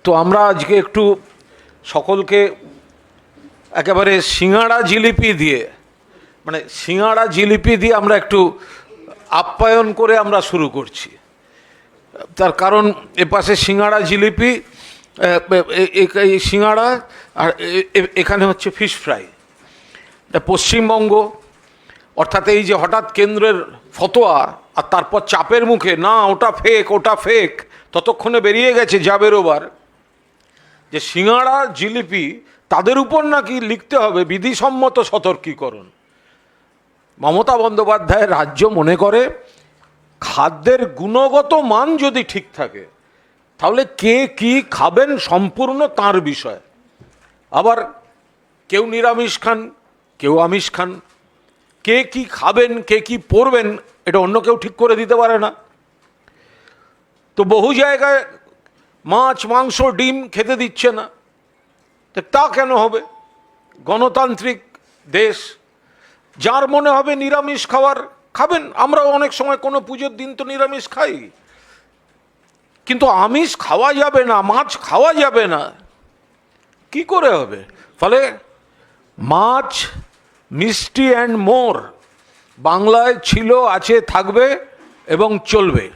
তো আমরা আজকে একটু সকলকে একেবারে সিঙাড়া জিলিপি দিয়ে, মানে সিঙাড়া জিলিপি দিয়ে আমরা একটু আপ্যায়ন করে আমরা শুরু করছি। তার কারণ এপাশে সিঙাড়া জিলিপি, এই সিঙাড়া, আর এখানে হচ্ছে ফিশ ফ্রাই। পশ্চিমবঙ্গ অর্থাৎ এই যে হঠাৎ কেন্দ্রের ফতোয়া আর তারপর চাপের মুখে না ওটা ফেক ওটা ফেক, ততক্ষণে বেরিয়ে গেছে যা বেরোবার যে সিঙাড়া জিলিপি তাদের উপর নাকি লিখতে হবে বিধিসম্মত সতর্কীকরণ। মমতা বন্দ্যোপাধ্যায় রাজ্য মনে করে খাদ্যের গুণগত মান যদি ঠিক থাকে তাহলে কে কি খাবেন সম্পূর্ণ তার বিষয়। আবার কেউ নিরামিষ খান, কেউ আমিষ খান, কে কি খাবেন কে কি পরবেন এটা অন্য কেউ ঠিক করে দিতে পারে না। তো বহু জায়গায় মাছ মাংস ডিম খেতে দিচ্ছে না, তা কেন হবে? গণতান্ত্রিক দেশ, যার মনে হবে নিরামিষ খাবার খাবেন। আমরাও অনেক সময় কোনো পুজোর দিন তো নিরামিষ খাই, কিন্তু আমিষ খাওয়া যাবে না, মাছ খাওয়া যাবে না, কি করে হবে? ফলে মাছ, মিষ্টি অ্যান্ড মোর বাংলায় ছিল, আছে, থাকবে এবং চলবে।